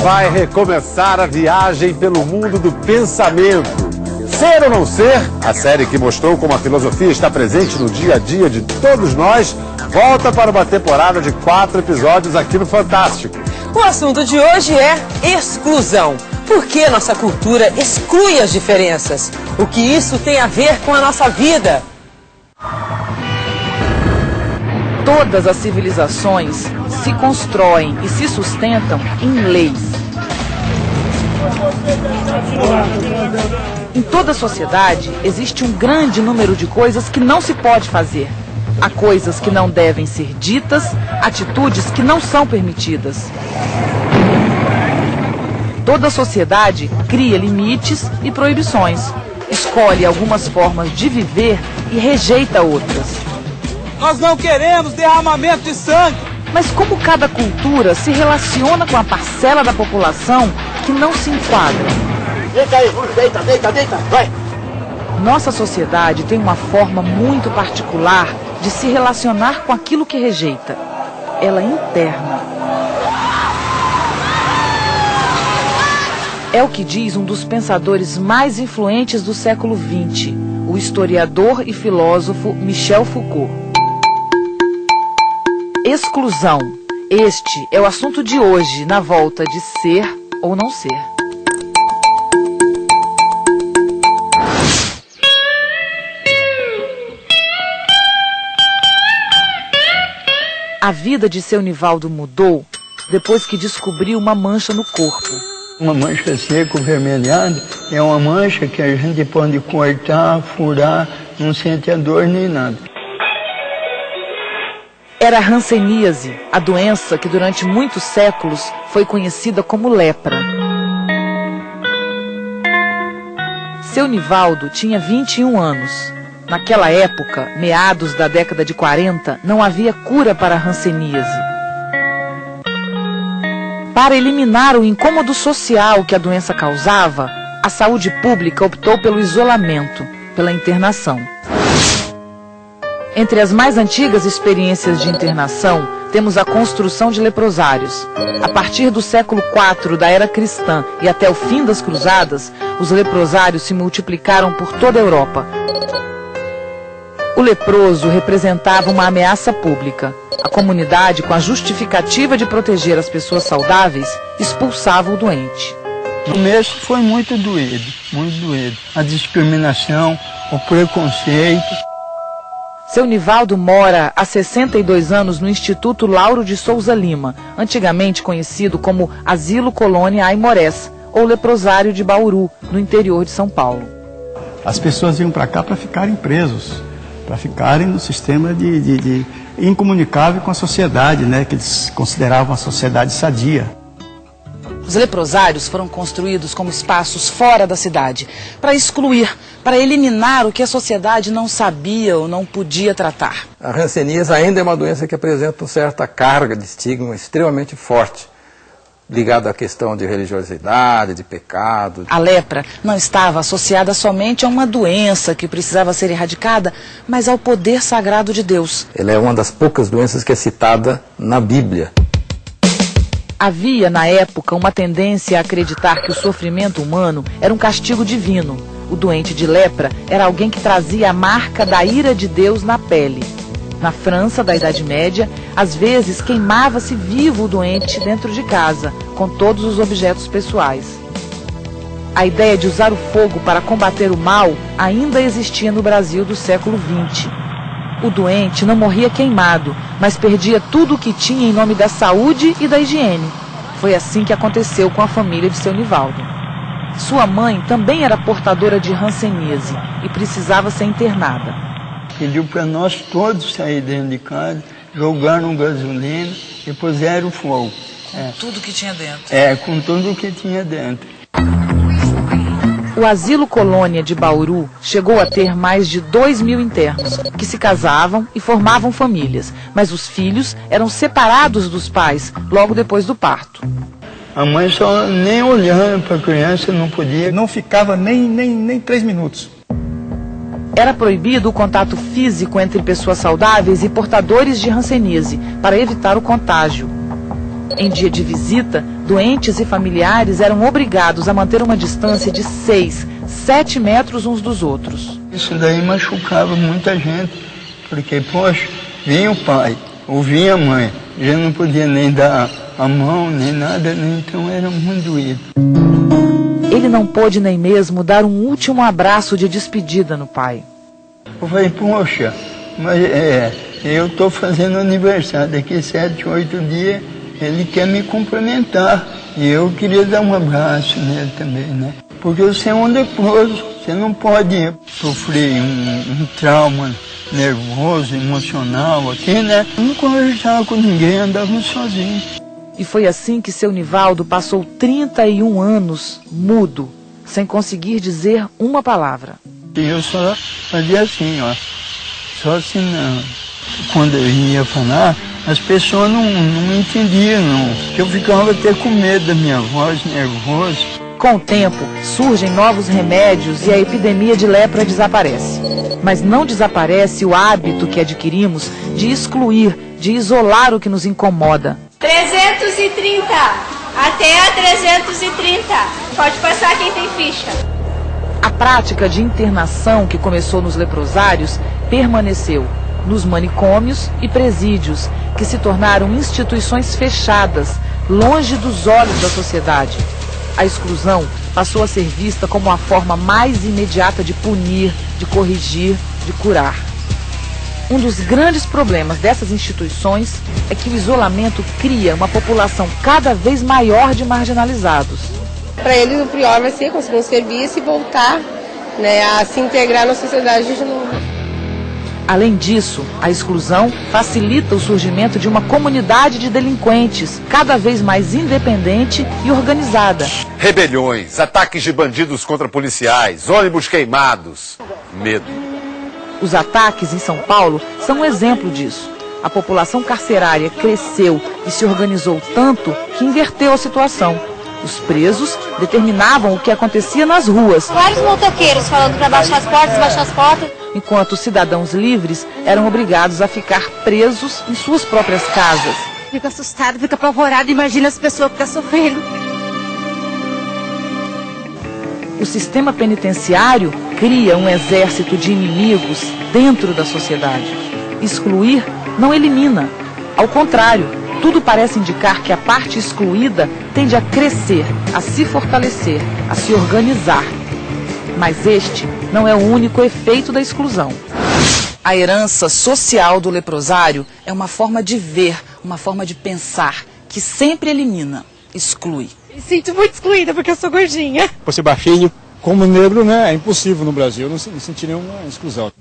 vai recomeçar a viagem pelo mundo do pensamento. Ser ou não ser, a série que mostrou como a filosofia está presente no dia a dia de todos nós, volta para uma temporada de 4 episódios aqui no Fantástico. O assunto de hoje é exclusão. Por que nossa cultura exclui as diferenças? O que isso tem a ver com a nossa vida? Todas as civilizações se constroem e se sustentam em leis. Em toda sociedade existe um grande número de coisas que não se pode fazer. Há coisas que não devem ser ditas, atitudes que não são permitidas. Toda sociedade cria limites e proibições, escolhe algumas formas de viver e rejeita outras. Nós não queremos derramamento de sangue. Mas como cada cultura se relaciona com a parcela da população que não se enquadra? Deita aí, deita, vai! Nossa sociedade tem uma forma muito particular de se relacionar com aquilo que rejeita. Ela é interna. É o que diz um dos pensadores mais influentes do século XX, o historiador e filósofo Michel Foucault. Exclusão. Este é o assunto de hoje, na volta de ser ou não ser. A vida de seu Nivaldo mudou depois que descobriu uma mancha no corpo. Uma mancha seca, avermelhada, é uma mancha que a gente pode cortar, furar, não sente a dor nem nada. Era a hanseníase, a doença que durante muitos séculos foi conhecida como lepra. Seu Nivaldo tinha 21 anos. Naquela época, meados da década de 40, não havia cura para a hanseníase. Para eliminar o incômodo social que a doença causava, a saúde pública optou pelo isolamento, pela internação. Entre as mais antigas experiências de internação, temos a construção de leprosários. A partir do século IV da era cristã e até o fim das cruzadas, os leprosários se multiplicaram por toda a Europa. O leproso representava uma ameaça pública. A comunidade, com a justificativa de proteger as pessoas saudáveis, expulsava o doente. No começo foi muito doído, muito doído. A discriminação, o preconceito. Seu Nivaldo mora há 62 anos no Instituto Lauro de Souza Lima, antigamente conhecido como Asilo Colônia Aimorés, ou Leprosário de Bauru, no interior de São Paulo. As pessoas iam para cá para ficarem presos, para ficarem no sistema de incomunicável com a sociedade, né, que eles consideravam a sociedade sadia. Os leprosários foram construídos como espaços fora da cidade, para excluir, para eliminar o que a sociedade não sabia ou não podia tratar. A hanseníase ainda é uma doença que apresenta uma certa carga de estigma extremamente forte, ligado à questão de religiosidade, de pecado. A lepra não estava associada somente a uma doença que precisava ser erradicada, mas ao poder sagrado de Deus. Ela é uma das poucas doenças que é citada na Bíblia. Havia, na época, uma tendência a acreditar que o sofrimento humano era um castigo divino. O doente de lepra era alguém que trazia a marca da ira de Deus na pele. Na França da Idade Média, às vezes queimava-se vivo o doente dentro de casa, com todos os objetos pessoais. A ideia de usar o fogo para combater o mal ainda existia no Brasil do século XX. O doente não morria queimado, mas perdia tudo o que tinha em nome da saúde e da higiene. Foi assim que aconteceu com a família de seu Nivaldo. Sua mãe também era portadora de hanseníase e precisava ser internada. Pediu para nós todos sair dentro de casa, jogaram gasolina e puseram fogo. Com tudo que tinha dentro. Com tudo que tinha dentro. O Asilo Colônia de Bauru chegou a ter mais de 2.000 internos, que se casavam e formavam famílias, mas os filhos eram separados dos pais logo depois do parto. A mãe só nem olhando para a criança não podia. Não ficava nem 3 minutos. Era proibido o contato físico entre pessoas saudáveis e portadores de hanseníase, para evitar o contágio. Em dia de visita, doentes e familiares eram obrigados a manter uma distância de 6, 7 metros uns dos outros. Isso daí machucava muita gente, porque, poxa, vinha o pai ou vinha a mãe, já não podia nem dar a mão, nem nada, então era muito doído. Ele não pôde nem mesmo dar um último abraço de despedida no pai. Eu falei, poxa, mas eu estou fazendo aniversário, daqui 7, 8 dias, ele quer me cumprimentar. E eu queria dar um abraço nele também, né? Porque você é um leproso, você não pode sofrer um trauma nervoso, emocional aqui, né? Eu não conversava com ninguém, andava sozinho. E foi assim que seu Nivaldo passou 31 anos mudo, sem conseguir dizer uma palavra. E eu só fazia assim, ó, só assinando. Quando eu ia falar, as pessoas não me entendiam, não. Eu ficava até com medo da minha voz, nervoso. Com o tempo, surgem novos remédios e a epidemia de lepra desaparece. Mas não desaparece o hábito que adquirimos de excluir, de isolar o que nos incomoda. 330, até a 330. Pode passar quem tem ficha. A prática de internação que começou nos leprosários permaneceu nos manicômios e presídios, que se tornaram instituições fechadas, longe dos olhos da sociedade. A exclusão passou a ser vista como a forma mais imediata de punir, de corrigir, de curar. Um dos grandes problemas dessas instituições é que o isolamento cria uma população cada vez maior de marginalizados. Para eles o pior vai ser conseguir um serviço e voltar, né, a se integrar na sociedade de novo. Além disso, a exclusão facilita o surgimento de uma comunidade de delinquentes, cada vez mais independente e organizada. Rebeliões, ataques de bandidos contra policiais, ônibus queimados. Medo. Os ataques em São Paulo são um exemplo disso. A população carcerária cresceu e se organizou tanto que inverteu a situação. Os presos determinavam o que acontecia nas ruas. Vários motoqueiros falando para baixar as portas, Enquanto os cidadãos livres eram obrigados a ficar presos em suas próprias casas. Fica assustado, fica apavorado, imagina as pessoas que estão sofrendo. O sistema penitenciário cria um exército de inimigos dentro da sociedade. Excluir não elimina. Ao contrário, tudo parece indicar que a parte excluída tende a crescer, a se fortalecer, a se organizar. Mas este não é o único efeito da exclusão. A herança social do leprosário é uma forma de ver, uma forma de pensar, que sempre elimina, exclui. Me sinto muito excluída porque eu sou gordinha. Por ser baixinho, como negro, né, é impossível no Brasil, eu não senti nenhuma exclusão.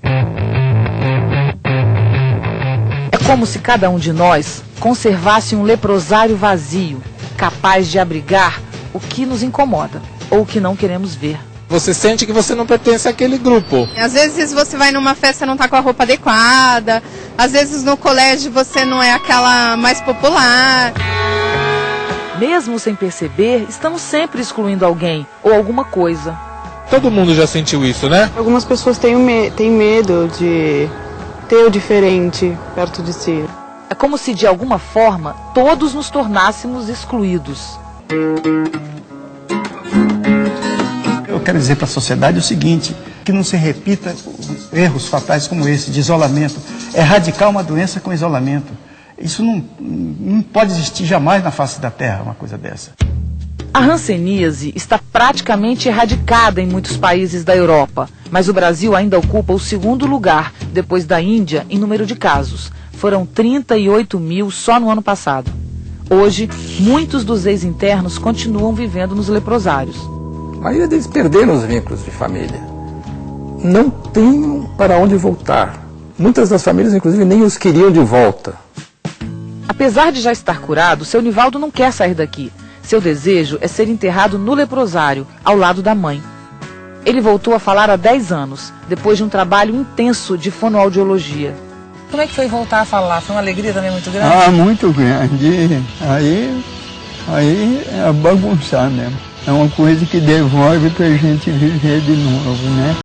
É como se cada um de nós conservasse um leprosário vazio, capaz de abrigar o que nos incomoda ou o que não queremos ver. Você sente que você não pertence àquele grupo. Às vezes você vai numa festa e não está com a roupa adequada, às vezes no colégio você não é aquela mais popular. Mesmo sem perceber, estamos sempre excluindo alguém ou alguma coisa. Todo mundo já sentiu isso, né? Algumas pessoas têm medo de ter o diferente perto de si. É como se, de alguma forma, todos nos tornássemos excluídos. Eu quero dizer para a sociedade o seguinte, que não se repita erros fatais como esse, de isolamento. Erradicar uma doença com isolamento. Isso não pode existir jamais na face da Terra, uma coisa dessa. A hanseníase está praticamente erradicada em muitos países da Europa, mas o Brasil ainda ocupa o segundo lugar, depois da Índia, em número de casos. Foram 38 mil só no ano passado. Hoje, muitos dos ex-internos continuam vivendo nos leprosários. A maioria deles perderam os vínculos de família. Não tem para onde voltar. Muitas das famílias, inclusive, nem os queriam de volta. Apesar de já estar curado, seu Nivaldo não quer sair daqui. Seu desejo é ser enterrado no leprosário, ao lado da mãe. Ele voltou a falar há 10 anos, depois de um trabalho intenso de fonoaudiologia. Como é que foi voltar a falar? Foi uma alegria também muito grande? Ah, muito grande. Aí é bagunçar mesmo. É uma coisa que devolve pra gente viver de novo, né?